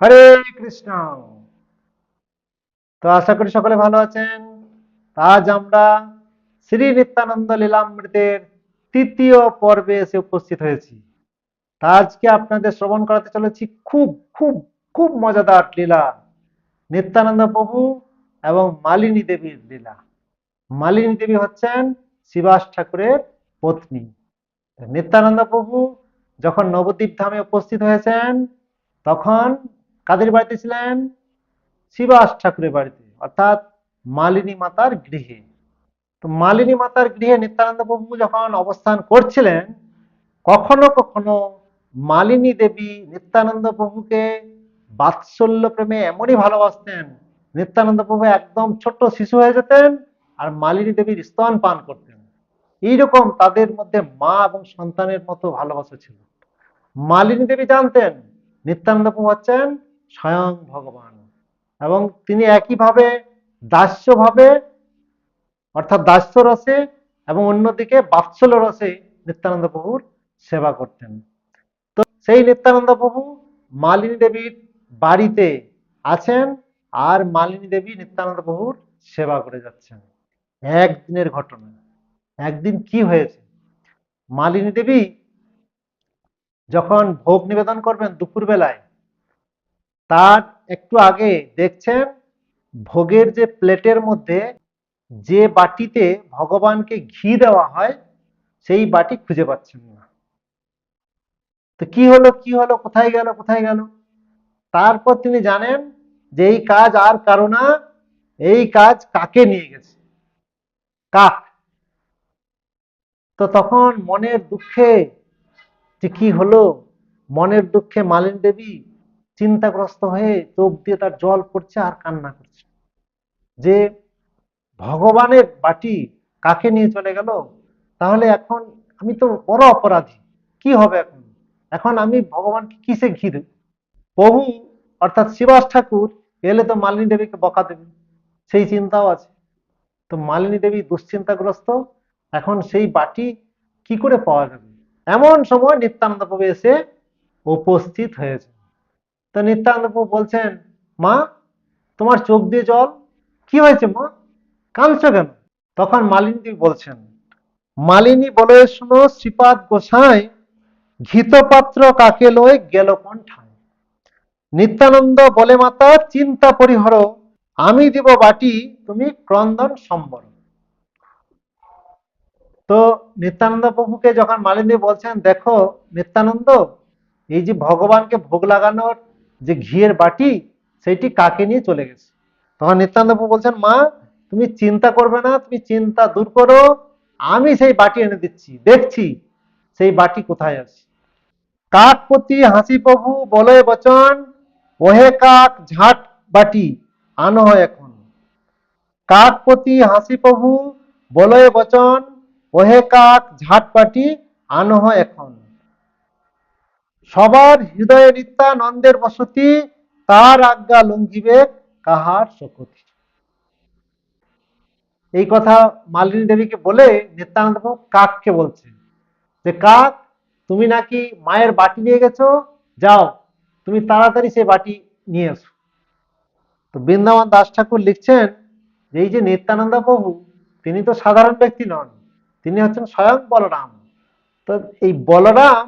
হরে কৃষ্ণ। তো আশা করি সকলে ভালো আছেন। আজ আমরা শ্রী নিত্যানন্দ লীলামৃতের তৃতীয় পর্বে এসে উপস্থিত হয়েছি। তা আজকে আপনাদের শ্রবণ করাতে চলেছি খুব খুব খুব মজাদার লীলা, নিত্যানন্দ প্রভু এবং মালিনী দেবীর লীলা। মালিনী দেবী হচ্ছেন শিবাস ঠাকুরের পত্নী। নিত্যানন্দ প্রভু যখন নবদ্বীপ ধামে উপস্থিত হয়েছেন তখন কাদের বাড়িতে ছিলেন? শিবাস ঠাকুরের বাড়িতে, অর্থাৎ মালিনী মাতার গৃহে। তো মালিনী মাতার গৃহে নিত্যানন্দ প্রভু যখন অবস্থান করছিলেন, কখনো কখনো মালিনী দেবী নিত্যানন্দ প্রভুকে বাৎসল্য প্রেমে এমনই ভালোবাসতেন, নিত্যানন্দ প্রভু একদম ছোট্ট শিশু হয়ে যেতেন আর মালিনী দেবীর স্তন পান করতেন। এইরকম তাদের মধ্যে মা এবং সন্তানের মতো ভালোবাসা ছিল। মালিনী দেবী জানতেন নিত্যানন্দ প্রভু হচ্ছেন স্বয়ং ভগবান, এবং তিনি একইভাবে দাস্যভাবে অর্থাৎ দাস্য রসে এবং অন্যদিকে বাৎসল্য রসে নিত্যানন্দ প্রভুর সেবা করতেন। তো সেই নিত্যানন্দ প্রভু মালিনী দেবীর বাড়িতে আছেন আর মালিনী দেবী নিত্যানন্দ প্রভুর সেবা করে যাচ্ছেন। একদিনের ঘটনা। একদিন কি হয়েছে, মালিনী দেবী যখন ভোগ নিবেদন করবেন দুপুর বেলায়, তার একটু আগে দেখছেন ভোগের যে প্লেটের মধ্যে যে বাটিতে ভগবানকে ঘি দেওয়া হয় সেই বাটি খুঁজে পাচ্ছেন না। তো কি হলো কি হলো, কোথায় গেল কোথায় গেল? তারপর তিনি জানেন যে এই কাজ আর কারো না, এই কাজ কাকে নিয়ে গেছে, কাক। তো তখন মনের দুঃখে, যে কি হলো, মনের দুঃখে মালিনী দেবী চিন্তাগ্রস্ত হয়ে চোখ দিয়ে তার জল পড়ছে আর কান্না করছে যে ভগবানের বাটি কাকে নিয়ে চলে গেল। তাহলে এখন আমি তো বড় অপরাধী, কি হবে এখন? এখন আমি ভগবানকে কিসে ঘি দেব? প্রভু অর্থাৎ শিবাস ঠাকুর এলে তো মালিনী দেবীকে বকা দেবে, সেই চিন্তাও আছে। তো মালিনী দেবী দুশ্চিন্তাগ্রস্ত, এখন সেই বাটি কি করে পাওয়া যাবে? এমন সময় নিত্যানন্দ প্রভু এসে উপস্থিত হয়েছে। তো নিত্যানন্দ প্রভু বলছেন, মা তোমার চোখ দিয়ে জল, কি হয়েছে মা, কাঁদছো কেন? তখন মালিনী দেবী বলছেন, মালিনী বলে শুনো শ্রীপাদ গোসাই, ঘৃতপাত্র কাকে লয় গেল কোন ঠায়। নিত্যানন্দ বলে মাতা চিন্তা পরিহর, আমি দিব বাটি তুমি ক্রন্দন সম্বর। তো নিত্যানন্দ প্রভুকে যখন মালিনী দেবী বলছেন, দেখো নিত্যানন্দ, এই যে ভগবানকে ভোগ লাগানোর যে ঘিয়ের বাটি সেটি কাকে নিয়ে চলে গেছে। তখন নিত্যানন্দ প্রভু বলছেন, মা তুমি চিন্তা করবে না, তুমি চিন্তা দূর করো, আমি সেই বাটি এনে দিচ্ছি, দেখছি সেই বাটি কোথায় আছে। কাকপতি হাসি প্রভু বলয় বচন, ওহে কাক ঝাট বাটি আনো হয় এখন। কাকপতি হাসি প্রভু বলয় বচন, ওহে কাক ঝাট বাটি আনো হয় এখন। সবার হৃদয়ে নিত্যানন্দের বসতি, তার আজ্ঞা লঙ্ঘিবে কাহার শকতি। এই কথা মালিনী দেবীকে বলে নিত্যানন্দ প্রভু কাককে বলছে যে কাক, তুমি নাকি মায়ের বাটি নিয়ে গেছো, যাও তুমি তাড়াতাড়ি সে বাটি নিয়ে এসো। তো বৃন্দাবন দাস ঠাকুর লিখছেন যে এই যে নিত্যানন্দ প্রভু, তিনি তো সাধারণ ব্যক্তি নন, তিনি হচ্ছেন স্বয়ং বলরাম। তো এই বলরাম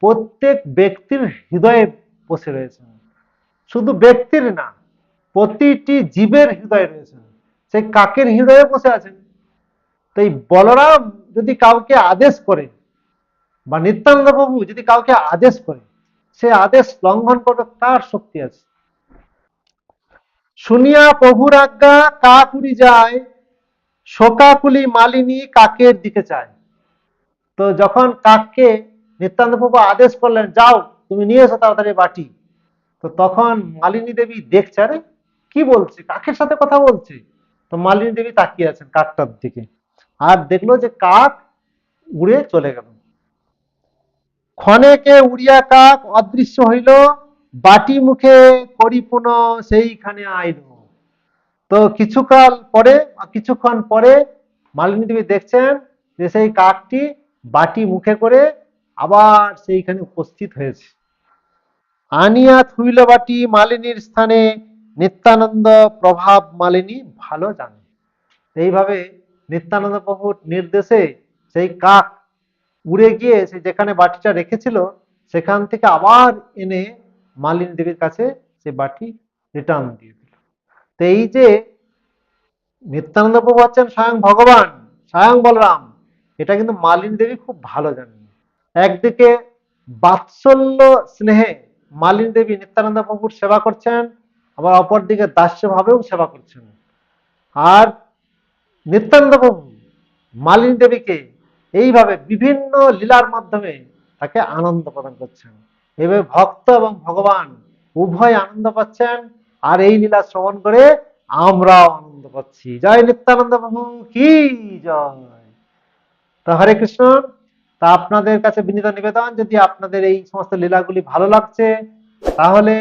প্রত্যেক ব্যক্তির হৃদয়ে বসে রয়েছেন, শুধু ব্যক্তির না, প্রতিটি জীবের হৃদয়ে রয়েছেন, সেই কাকের হৃদয়ে বসে আছেন। তো এই বলরাম যদি কাউকে আদেশ করে বা নিত্যানন্দ প্রভু যদি কাউকে আদেশ করে, সে আদেশ লঙ্ঘন করবে কার শক্তি আছে? শুনিয়া প্রভুর আজ্ঞা কাক উড়ি যায়, শোকাকুলি মালিনী কাকের দিকে চায়। তো যখন কাককে নিত্যানন্দ প্রভু আদেশ করলেন, যাও তুমি নিয়ে এসো তাড়াতাড়ি বাটি, তো তখন মালিনী দেবী দেখছে, আরে কি বলছে, কাকের সাথে কথা বলছে। তো মালিনী দেবী তাকিয়ে আছেন কাকটার দিকে, আর দেখলো যে কাক উড়ে চলে গেল। ক্ষণেকে উড়িয়া কাক অদৃশ্য হইল, বাটি মুখে করি পুনঃ সেইখানে আইল। তো কিছুক্ষণ পরে মালিনী দেবী দেখছেন যে সেই কাকটি বাটি মুখে করে আবার সেইখানে উপস্থিত হয়েছে। আনিয়া থুইল বাটি মালিনীর স্থানে, নিত্যানন্দ প্রভাব মালিনী ভালো জানে। এইভাবে নিত্যানন্দ প্রভুর নির্দেশে সেই কাক উড়ে গিয়ে সে যেখানে বাটিটা রেখেছিল সেখান থেকে আবার এনে মালিনী দেবীর কাছে সে বাটি রিটার্ন দিয়ে দিল। তো এই যে নিত্যানন্দ প্রভু হচ্ছেন স্বয়ং ভগবান, স্বয়ং বলরাম, এটা কিন্তু মালিনী দেবী খুব ভালো জানেন। একদিকে বাৎসল্য স্নেহে মালিনী দেবী নিত্যানন্দ প্রভুর সেবা করছেন, আবার অপরদিকে দাস্য ভাবেও সেবা করছেন। আর নিত্যানন্দ প্রভু মালিনী দেবীকে এইভাবে বিভিন্ন লীলার মাধ্যমে তাকে আনন্দ প্রদান করছেন। এভাবে ভক্ত এবং ভগবান উভয় আনন্দ পাচ্ছেন, আর এই লীলা শ্রবণ করে আমরাও আনন্দ পাচ্ছি। জয় নিত্যানন্দ প্রভু কি জয়। তো হরে কৃষ্ণ। তা আপনাদের কাছে বিনীত নিবেদন, যদি আপনাদের এই সমস্ত লীলাগুলি ভালো লাগছে তাহলে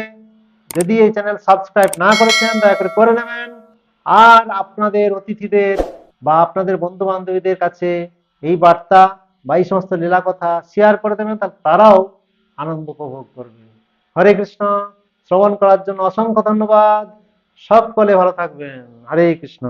যদি এই চ্যানেল সাবস্ক্রাইব না করেছেন দয়া করে করে নেবেন। আর আপনাদের অতিথিদের বা আপনাদের বন্ধু বান্ধবীদের কাছে এই বার্তা বা এই সমস্ত লীলা কথা শেয়ার করে দেবেন, তাহলে তারাও আনন্দ উপভোগ করবে। হরে কৃষ্ণ। শ্রবণ করার জন্য অসংখ্য ধন্যবাদ। সকলে ভালো থাকবেন। হরে কৃষ্ণ।